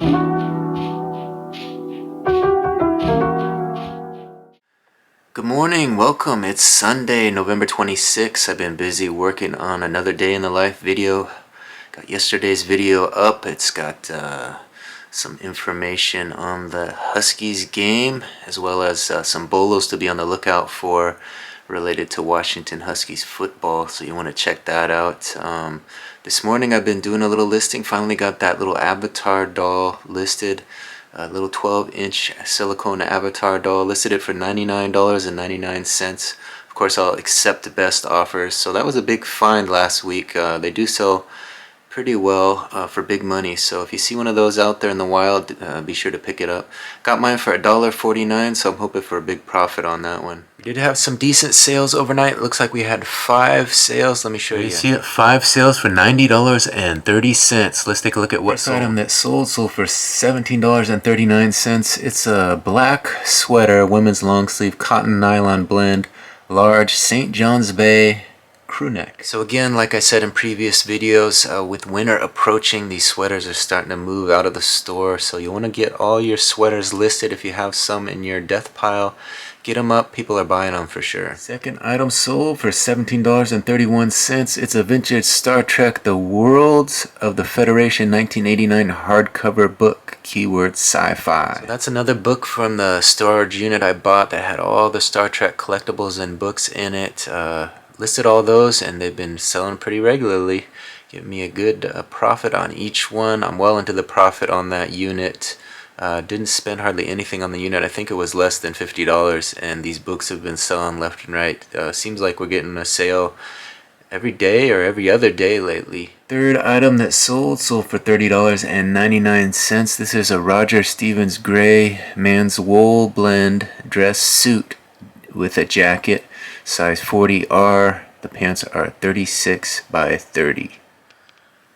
Good morning, welcome. It's Sunday, November 26th. I've been busy working on another day in the life video. Got yesterday's video up. It's got some information on the Huskies game, as well as some bolos to be on the lookout for related to Washington Huskies football, so you want to check that out. This morning I've been doing a little listing. Finally got that little avatar doll listed. A little 12-inch silicone avatar doll. Listed it for $99.99. Of course, I'll accept the best offers. So that was a big find last week. They do sell pretty well for big money. So if you see one of those out there in the wild, be sure to pick it up. Got mine for $1.49, so I'm hoping for a big profit on that one. We did have some decent sales overnight. It looks like we had 5 sales. Let me show you. You see it? 5 sales for $90.30. Let's take a look at what sold. Item that sold for $17.39. It's a black sweater, women's long sleeve cotton nylon blend, large St. John's Bay crew neck. So again, like I said in previous videos, with winter approaching, these sweaters are starting to move out of the store. So you want to get all your sweaters listed. If you have some in your death pile, get them up. People are buying them for sure. Second item sold for $17.31. It's a vintage Star Trek The Worlds of the Federation 1989 hardcover book, keyword sci-fi. So that's another book from the storage unit I bought that had all the Star Trek collectibles and books in it. Listed all those, and they've been selling pretty regularly. Give me a good profit on each one. I'm well into the profit on that unit. Didn't spend hardly anything on the unit. I think it was less than $50, and these books have been selling left and right. Seems like we're getting a sale every day or every other day lately. Third item that sold for $30.99. This is a Roger Stevens gray man's wool blend dress suit with a jacket, size 40R. The pants are 36 by 30.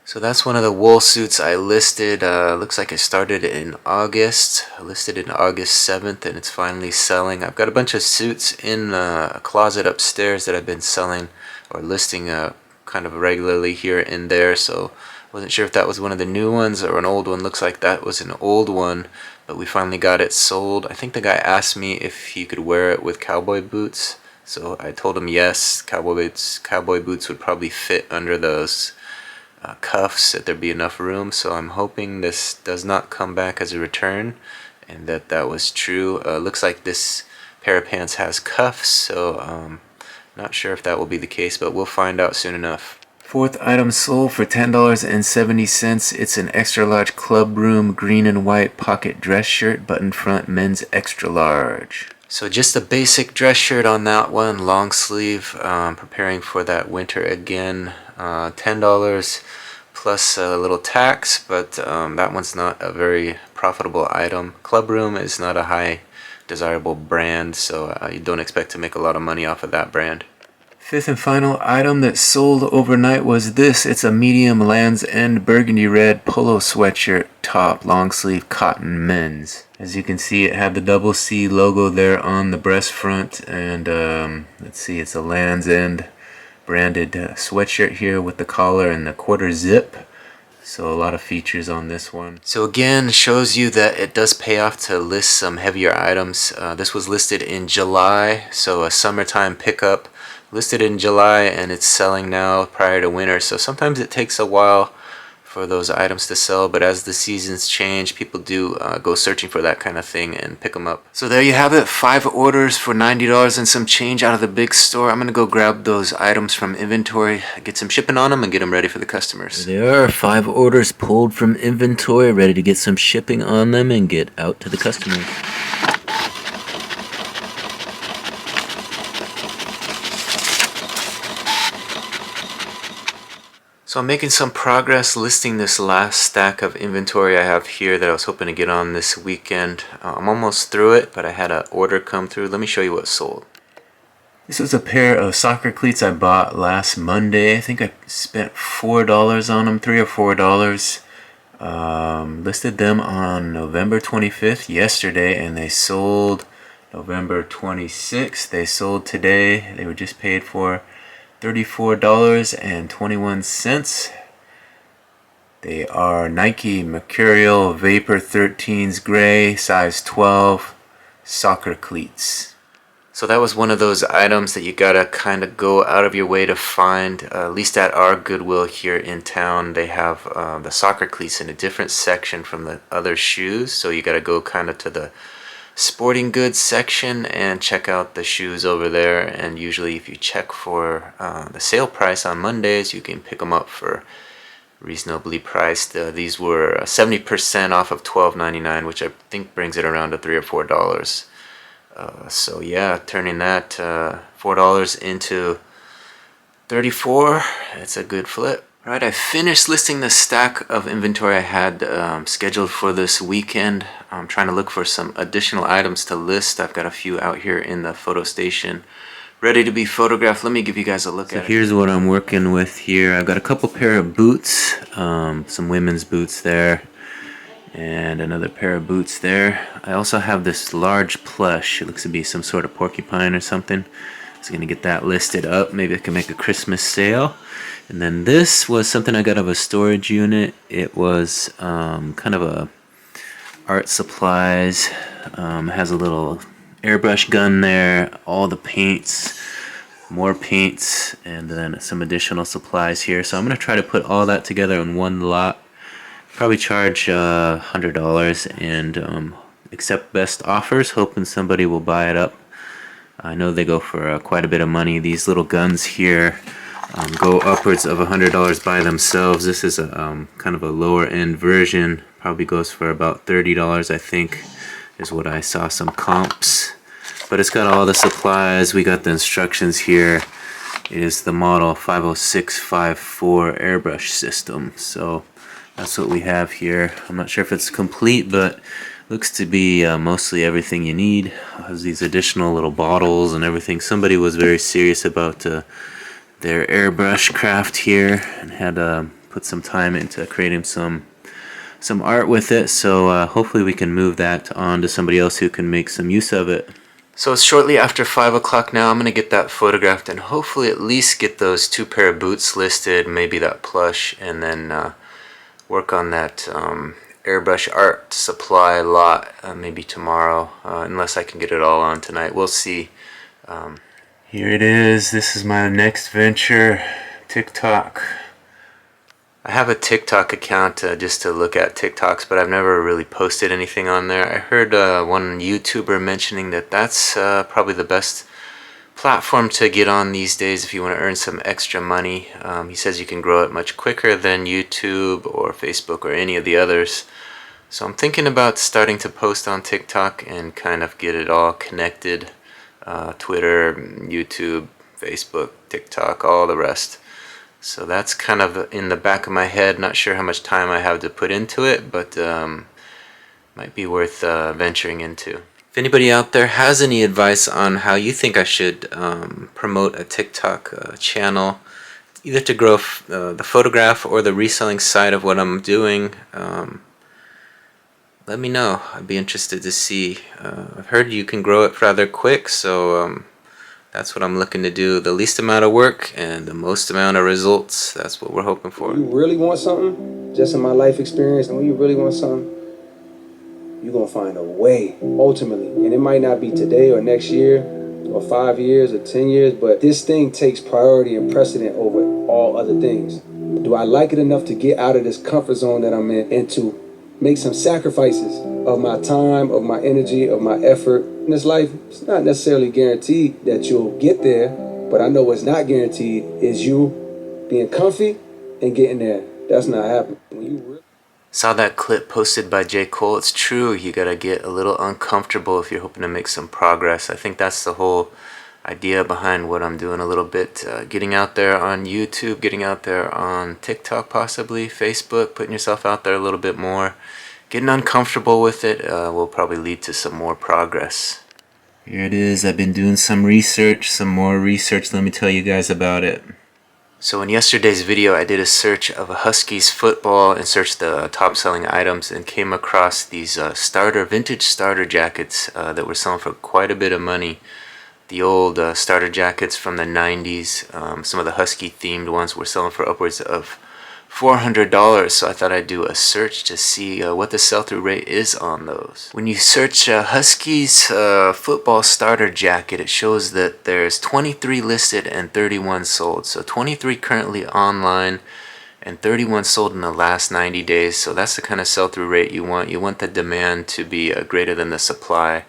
So that's one of the wool suits I listed. Looks like I started in August. I listed it August 7th, and it's finally selling. I've got a bunch of suits in a closet upstairs that I've been selling or listing kind of regularly here and there. So I wasn't sure if that was one of the new ones or an old one. Looks like that was an old one, but we finally got it sold. I think the guy asked me if he could wear it with cowboy boots. So I told him yes, cowboy boots would probably fit under those cuffs, that there'd be enough room. So I'm hoping this does not come back as a return, and that was true. Looks like this pair of pants has cuffs, so not sure if that will be the case, but we'll find out soon enough. Fourth item sold for $10.70. It's an extra large club room green and white pocket dress shirt, button front, men's extra large. So just a basic dress shirt on that one, long sleeve, preparing for that winter again. $10 plus a little tax, but that one's not a very profitable item. Club Room is not a high desirable brand, so you don't expect to make a lot of money off of that brand. Fifth and final item that sold overnight was this. It's a medium Land's End burgundy red polo sweatshirt top, long sleeve cotton men's. As you can see, it had the double C logo there on the breast front, and let's see, it's a Land's End branded sweatshirt here with the collar and the quarter zip. So a lot of features on this one. So again, shows you that it does pay off to list some heavier items. This was listed in July, so a summertime pickup. Listed in July, and it's selling now prior to winter. So sometimes it takes a while for those items to sell, but as the seasons change, people do go searching for that kind of thing and pick them up. So there you have it, 5 orders for $90 and some change out of the big store. I'm gonna go grab those items from inventory, get some shipping on them, and get them ready for the customers. There are 5 orders pulled from inventory, ready to get some shipping on them and get out to the customers. So I'm making some progress listing this last stack of inventory I have here that I was hoping to get on this weekend. I'm almost through it, but I had an order come through. Let me show you what sold. This was a pair of soccer cleats I bought last Monday. I think I spent $4 on them, $3 or $4. Listed them on November 25th, yesterday, and they sold November 26th. They sold today. They were just paid for $34.21. They are Nike Mercurial Vapor 13s gray, size 12, soccer cleats. So that was one of those items that you gotta kind of go out of your way to find. At least at our Goodwill here in town, they have the soccer cleats in a different section from the other shoes. So you gotta go kind of to the sporting goods section and check out the shoes over there. And usually if you check for the sale price on Mondays, you can pick them up for reasonably priced. These were 70% off of $12.99, which I think brings it around to $3 or $4. So yeah, turning that $4 into $34, it's a good flip. Alright, I finished listing the stack of inventory I had scheduled for this weekend. I'm trying to look for some additional items to list. I've got a few out here in the photo station ready to be photographed. Let me give you guys a look at it. Here's what I'm working with here. I've got a couple pair of boots, some women's boots there, and another pair of boots there. I also have this large plush. It looks to be some sort of porcupine or something. So I'm gonna get that listed up. Maybe I can make a Christmas sale. And then this was something I got out of a storage unit. It was kind of a art supplies. Has a little airbrush gun there, all the paints, more paints, and then some additional supplies here. So I'm going to try to put all that together in one lot. Probably charge $100 and accept best offers, hoping somebody will buy it up. I know they go for quite a bit of money. These little guns here go upwards of $100 by themselves. This is a kind of a lower end version. Probably goes for about $30, I think, is what I saw some comps. But it's got all the supplies. We got the instructions here. It is the model 50654 airbrush system. So that's what we have here. I'm not sure if it's complete, but looks to be mostly everything you need. It has these additional little bottles and everything. Somebody was very serious about their airbrush craft here and had put some time into creating some art with it. So hopefully we can move that on to somebody else who can make some use of it. So it's shortly after 5 o'clock now. I'm going to get that photographed and hopefully at least get those 2 pair of boots listed, maybe that plush, and then work on that airbrush art supply lot maybe tomorrow, unless I can get it all on tonight. We'll see. Here it is. This is my next venture, TikTok. I have a TikTok account just to look at TikToks, but I've never really posted anything on there. I heard one YouTuber mentioning that that's probably the best platform to get on these days if you want to earn some extra money. He says you can grow it much quicker than YouTube or Facebook or any of the others. So I'm thinking about starting to post on TikTok and kind of get it all connected. Twitter, YouTube, Facebook, TikTok, all the rest. So that's kind of in the back of my head. Not sure how much time I have to put into it, but might be worth venturing into. If anybody out there has any advice on how you think I should promote a TikTok channel, either to grow the photograph or the reselling side of what I'm doing, let me know. I'd be interested to see. I've heard you can grow it rather quick, so that's what I'm looking to do. The least amount of work and the most amount of results. That's what we're hoping for. When you really want something, just in my life experience, and when you really want something, you're going to find a way, ultimately. And it might not be today or next year or 5 years or 10 years, but this thing takes priority and precedent over all other things. Do I like it enough to get out of this comfort zone that I'm in and to make some sacrifices of my time, of my energy, of my effort? In this life, it's not necessarily guaranteed that you'll get there, but I know what's not guaranteed is you being comfy and getting there. That's not happening. When you saw that clip posted by J. Cole. It's true, you gotta get a little uncomfortable if you're hoping to make some progress. I think that's the whole idea behind what I'm doing a little bit. Getting out there on YouTube, getting out there on TikTok possibly, Facebook, putting yourself out there a little bit more. Getting uncomfortable with it will probably lead to some more progress. Here it is. I've been doing some research, some more research. Let me tell you guys about it. So in yesterday's video, I did a search of a Huskies football and searched the top selling items and came across these vintage starter jackets that were selling for quite a bit of money. The old starter jackets from the 90s, some of the Husky themed ones were selling for upwards of $400, so I thought I'd do a search to see what the sell-through rate is on those. When you search Husky's football starter jacket, it shows that there's 23 listed and 31 sold. So 23 currently online and 31 sold in the last 90 days. So that's the kind of sell-through rate you want. You want the demand to be greater than the supply.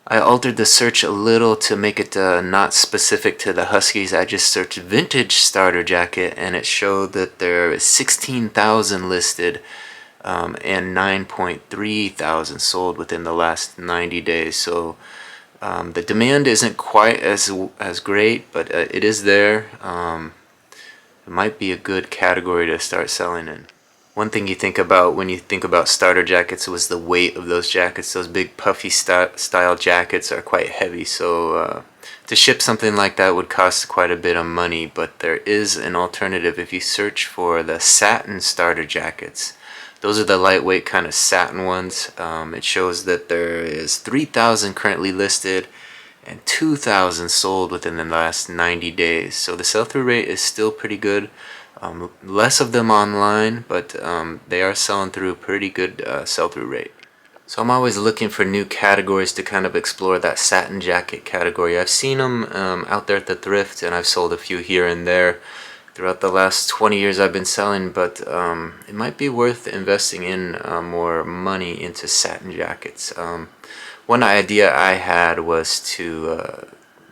I altered the search a little to make it not specific to the Huskies. I just searched vintage starter jacket and it showed that there is 16,000 listed and 9.3 thousand sold within the last 90 days. So the demand isn't quite as great, but it is there. It might be a good category to start selling in. One thing you think about when you think about starter jackets was the weight of those jackets. Those big puffy style jackets are quite heavy, so to ship something like that would cost quite a bit of money, but there is an alternative. If you search for the satin starter jackets, those are the lightweight kind of satin ones. It shows that there is 3,000 currently listed and 2,000 sold within the last 90 days. So the sell-through rate is still pretty good. Less of them online, but they are selling through a pretty good sell-through rate. So I'm always looking for new categories to kind of explore that satin jacket category. I've seen them out there at the thrift, and I've sold a few here and there throughout the last 20 years I've been selling, but it might be worth investing in more money into satin jackets. One idea I had was to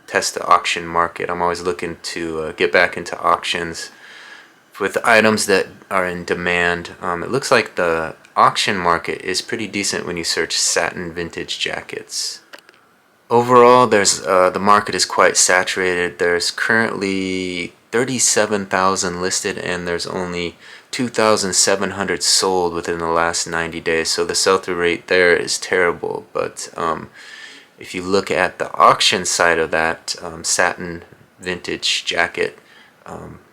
test the auction market. I'm always looking to get back into auctions with items that are in demand. It looks like the auction market is pretty decent when you search satin vintage jackets. Overall, the market is quite saturated. There's currently 37,000 listed and there's only 2,700 sold within the last 90 days. So the sell-through rate there is terrible. But if you look at the auction side of that satin vintage jacket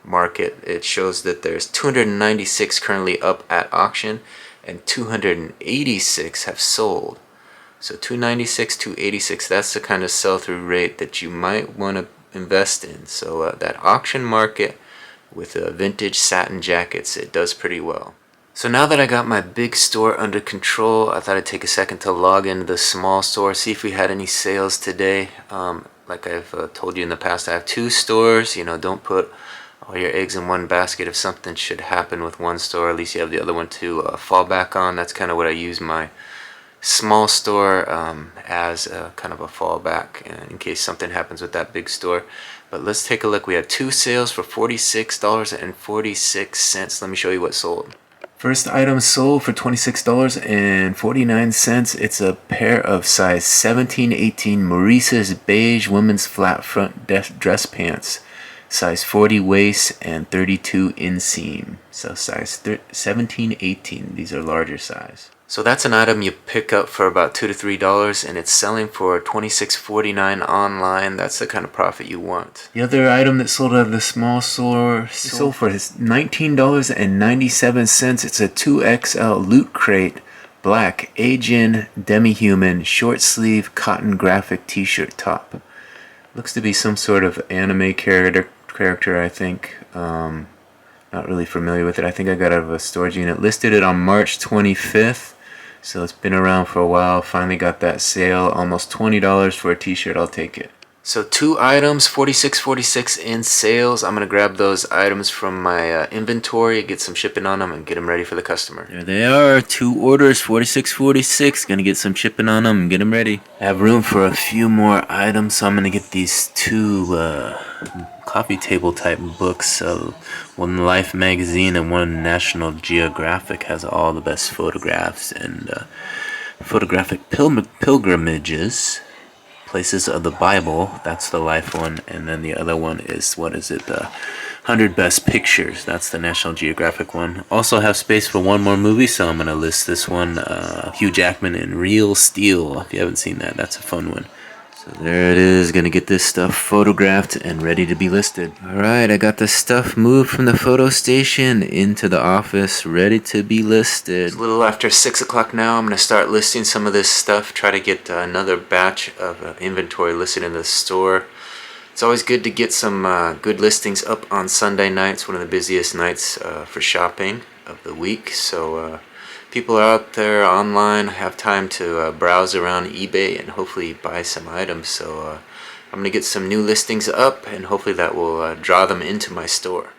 market, it shows that there's 296 currently up at auction and 286 have sold. So 296, 286, that's the kind of sell-through rate that you might want to invest in. So that auction market with vintage satin jackets, it does pretty well. So now that I got my big store under control, I thought I'd take a second to log into the small store, see if we had any sales today. Like I've told you in the past, I have two stores. You know, don't put all your eggs in one basket. If something should happen with one store, at least you have the other one to fall back on. That's kind of what I use my small store as kind of a fallback in case something happens with that big store. But let's take a look. We had two sales for $46.46. Let me show you what sold. First item sold for $26.49. It's a pair of size 17-18 Maurice's beige women's flat front dress pants. Size 40 waist and 32 inseam. So size 17-18. These are larger size. So that's an item you pick up for about $2 to $3 and it's selling for $26.49 online. That's the kind of profit you want. The other item that sold out of the small store sold for $19.97. It's a 2XL Loot Crate black Asian demi-human short sleeve cotton graphic t-shirt top. Looks to be some sort of anime character, I think. Not really familiar with it. I think I got it out of a storage unit. Listed it on March 25th. So it's been around for a while. Finally got that sale. Almost $20 for a t-shirt. I'll take it. So two items, $46.46 in sales. I'm going to grab those items from my inventory, get some shipping on them, and get them ready for the customer. There they are. Two orders, $46.46. Going to get some shipping on them and get them ready. I have room for a few more items, so I'm going to get these two coffee table type books. One Life magazine and one National Geographic has all the best photographs and photographic pilgrimages. Places of the Bible, that's the Life one, and then the other one is, what is it, the 100 Best Pictures, that's the National Geographic one. Also have space for one more movie, so I'm going to list this one, Hugh Jackman in Real Steel. If you haven't seen that, that's a fun one. So there it is, going to get this stuff photographed and ready to be listed. Alright, I got the stuff moved from the photo station into the office, ready to be listed. It's a little after 6 o'clock now. I'm going to start listing some of this stuff, try to get another batch of inventory listed in the store. It's always good to get some good listings up on Sunday nights, one of the busiest nights for shopping of the week. So people are out there online, have time to browse around eBay and hopefully buy some items. So I'm going to get some new listings up, and hopefully that will draw them into my store.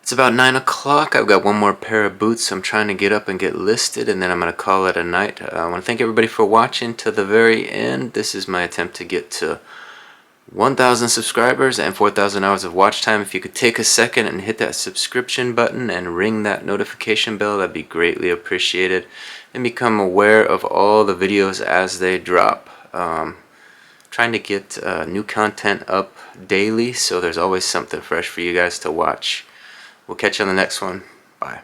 It's about 9 o'clock. I've got one more pair of boots I'm trying to get up and get listed, and then I'm going to call it a night. I want to thank everybody for watching to the very end. This is my attempt to get to 1,000 subscribers and 4,000 hours of watch time. If you could take a second and hit that subscription button and ring that notification bell, that'd be greatly appreciated, and become aware of all the videos as they drop. Trying to get new content up daily, so there's always something fresh for you guys to watch. We'll catch you on the next one. Bye.